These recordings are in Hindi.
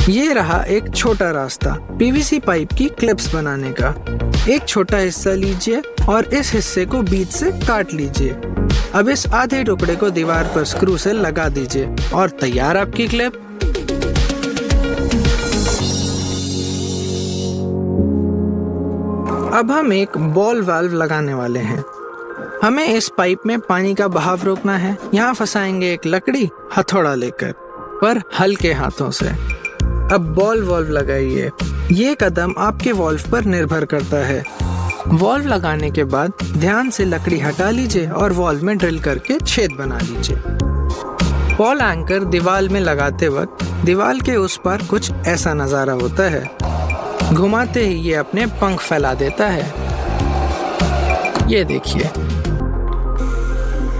ये रहा एक छोटा रास्ता पीवीसी पाइप की क्लिप्स बनाने का। एक छोटा हिस्सा लीजिए और इस हिस्से को बीच से काट लीजिए। अब इस आधे टुकड़े को दीवार पर स्क्रू से लगा दीजिए और तैयार आपकी क्लिप। अब हम एक बॉल वाल्व लगाने वाले हैं। हमें इस पाइप में पानी का बहाव रोकना है। यहाँ फंसाएंगे एक लकड़ी हथौड़ा लेकर, पर हल्के हाथों से। अब बॉल वाल्व लगाइए। ये कदम आपके वाल्व पर निर्भर करता है। वाल्व लगाने के बाद ध्यान से लकड़ी हटा लीजिए और वाल्व में ड्रिल करके छेद बना लीजिए। बॉल एंकर दीवार में लगाते वक्त दीवार के उस पार कुछ ऐसा नज़ारा होता है। घुमाते ही ये अपने पंख फैला देता है। ये देखिए,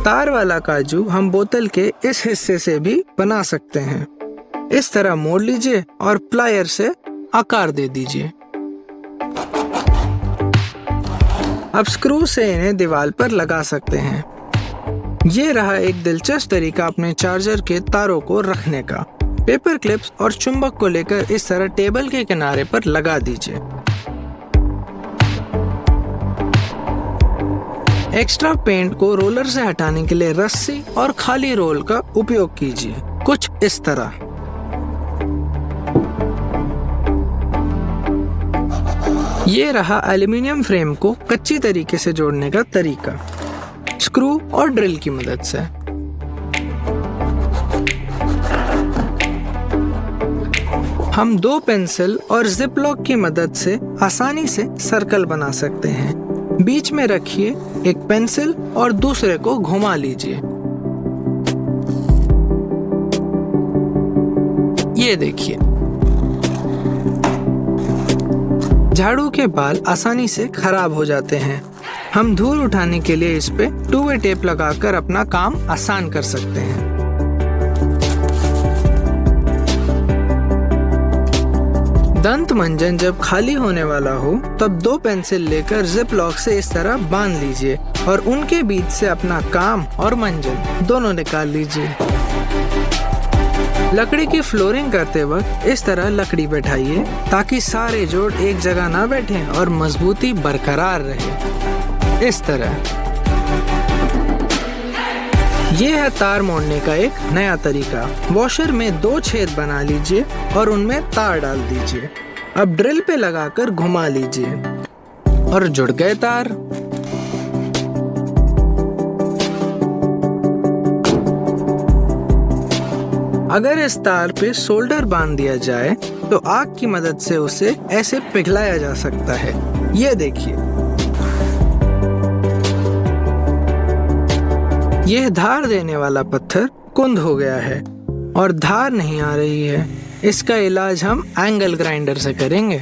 तार वाला काजू हम बोतल के इस हिस्से से भी बना सकते हैं। इस तरह मोड़ लीजिए और प्लायर से आकार दे दीजिए। अब स्क्रू से इन्हें दीवार पर लगा सकते हैं। ये रहा एक दिलचस्प तरीका अपने चार्जर के तारों को रखने का। पेपर क्लिप्स और चुंबक को लेकर इस तरह टेबल के किनारे पर लगा दीजिए। एक्स्ट्रा पेंट को रोलर से हटाने के लिए रस्सी और खाली रोल का उपयोग कीजिए, कुछ इस तरह। ये रहा एल्युमिनियम फ्रेम को कच्ची तरीके से जोड़ने का तरीका, स्क्रू और ड्रिल की मदद से। हम 2 पेंसिल और जिप लॉक की मदद से आसानी से सर्कल बना सकते हैं। बीच में रखिए एक पेंसिल और दूसरे को घुमा लीजिए। ये देखिए, झाड़ू के बाल आसानी से खराब हो जाते हैं। हम धूल उठाने के लिए इस पे 2-वे टेप लगाकर अपना काम आसान कर सकते हैं। दंत मंजन जब खाली होने वाला हो तब 2 पेंसिल लेकर जिप लॉक से इस तरह बांध लीजिए और उनके बीच से अपना काम और मंजन दोनों निकाल लीजिए। लकड़ी की फ्लोरिंग करते वक्त इस तरह लकड़ी बैठाइए ताकि सारे जोड़ एक जगह ना बैठें और मजबूती बरकरार रहे। इस तरह ये है तार मोड़ने का एक नया तरीका। वॉशर में 2 छेद बना लीजिए और उनमें तार डाल दीजिए। अब ड्रिल पे लगाकर घुमा लीजिए और जुड़ गए तार। अगर इस तार पे सोल्डर बांध दिया जाए तो आग की मदद से उसे ऐसे पिघलाया जा सकता है। ये देखिए, यह धार देने वाला पत्थर कुंद हो गया है और धार नहीं आ रही है। इसका इलाज हम एंगल ग्राइंडर से करेंगे।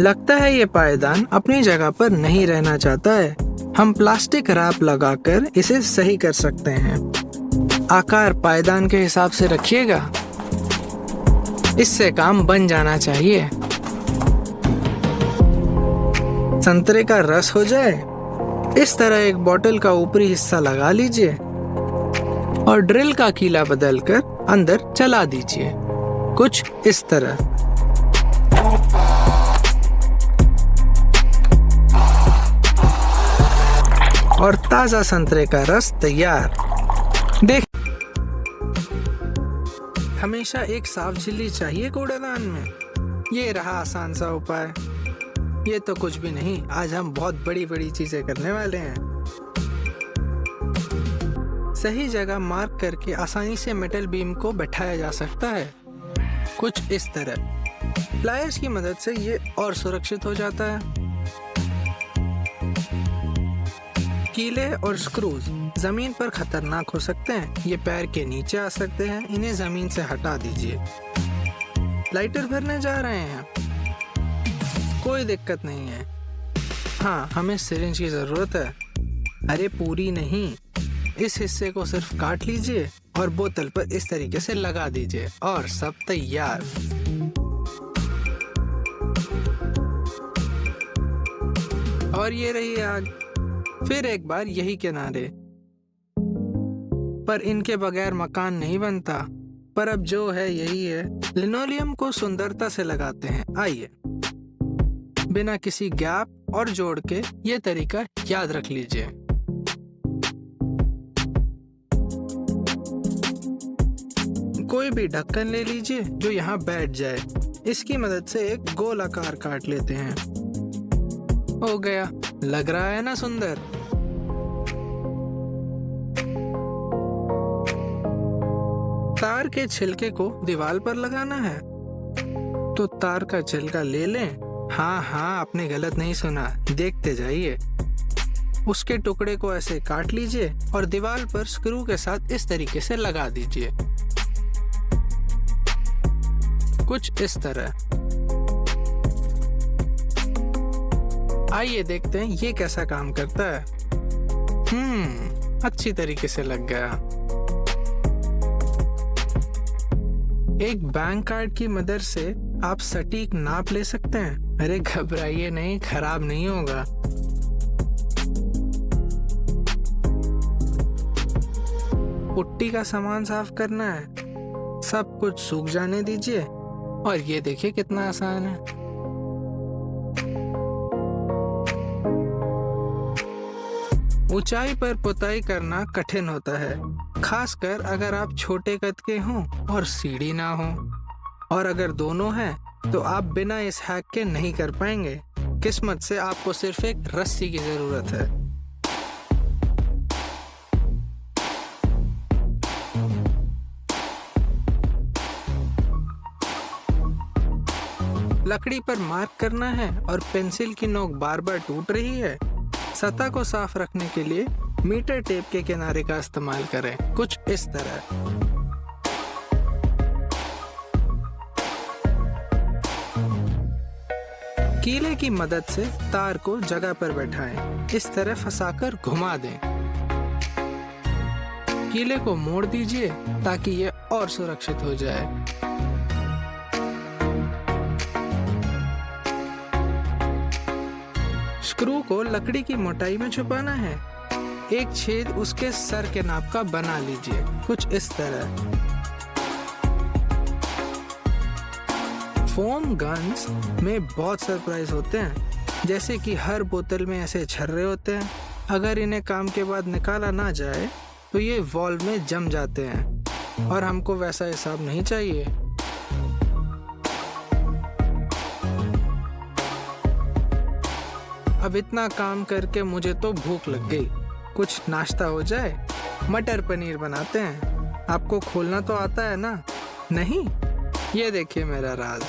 लगता है ये पायदान अपनी जगह पर नहीं रहना चाहता है। हम प्लास्टिक रैप लगाकर इसे सही कर सकते हैं। आकार पायदान के हिसाब से रखिएगा, इससे काम बन जाना चाहिए। संतरे का रस हो जाए, इस तरह एक बोतल का ऊपरी हिस्सा लगा लीजिए और ड्रिल का कीला बदलकर अंदर चला दीजिए, कुछ इस तरह। और ताजा संतरे का रस तैयार। देख, हमेशा एक साफ झिल्ली चाहिए कूड़ेदान में। ये रहा आसान सा उपाय। ये तो कुछ भी नहीं, आज हम बहुत बड़ी बड़ी चीजें करने वाले हैं। सही जगह मार्क करके आसानी से मेटल बीम को बैठाया जा सकता है, कुछ इस तरह। प्लायर्स की मदद से ये और सुरक्षित हो जाता है। कीले और स्क्रूज जमीन पर खतरनाक हो सकते हैं। ये पैर के नीचे आ सकते हैं, इन्हें जमीन से हटा दीजिए। लाइटर भरने जा रहे हैं, कोई दिक्कत नहीं है। हाँ, हमें सिरिंज की जरूरत है। अरे पूरी नहीं, इस हिस्से को सिर्फ काट लीजिए और बोतल पर इस तरीके से लगा दीजिए और सब तैयार। और ये रही आग। फिर एक बार यही किनारे। पर इनके बगैर मकान नहीं बनता। पर अब जो है यही है, लिनोलियम को सुंदरता से लगाते हैं। आइए बिना किसी गैप और जोड़ के ये तरीका याद रख लीजिए। कोई भी ढक्कन ले लीजिए जो यहाँ बैठ जाए। इसकी मदद से एक गोल आकार काट लेते हैं। हो गया, लग रहा है ना सुंदर। तार के छिलके को दीवार पर लगाना है तो तार का छिलका ले लें। हाँ, आपने गलत नहीं सुना, देखते जाइए। उसके टुकड़े को ऐसे काट लीजिए और दीवार पर स्क्रू के साथ इस तरीके से लगा दीजिए, कुछ इस तरह। आइए देखते हैं ये कैसा काम करता है। अच्छी तरीके से लग गया। एक बैंक कार्ड की मदद से आप सटीक नाप ले सकते हैं। अरे घबराइए नहीं, खराब नहीं होगा। पुट्टी का सामान साफ करना है, सब कुछ सूख जाने दीजिए और ये देखिए कितना आसान है। ऊंचाई पर पुताई करना कठिन होता है, खासकर अगर आप छोटे कद के हों और सीढ़ी ना हो। और अगर दोनों हैं तो आप बिना इस हैक के नहीं कर पाएंगे। किस्मत से आपको सिर्फ एक रस्सी की जरूरत है। लकड़ी पर मार्क करना है और पेंसिल की नोक बार बार टूट रही है। सतह को साफ रखने के लिए मीटर टेप के किनारे का इस्तेमाल करें, कुछ इस तरह। कीले की मदद से तार को जगह पर बैठाएं, इस तरह फंसाकर घुमा दें। कीले को मोड़ दीजिए ताकि यह और सुरक्षित हो जाए। स्क्रू को लकड़ी की मोटाई में छुपाना है। एक छेद उसके सर के नाप का बना लीजिए, कुछ इस तरह। फोम गन्स में बहुत सरप्राइज होते हैं, जैसे कि हर बोतल में ऐसे छर्रे होते हैं। अगर इन्हें काम के बाद निकाला ना जाए तो ये वॉल्व में जम जाते हैं और हमको वैसा हिसाब नहीं चाहिए। अब इतना काम करके मुझे तो भूख लग गई, कुछ नाश्ता हो जाए। मटर पनीर बनाते हैं। आपको खोलना तो आता है ना? नहीं? ये देखिए मेरा राज।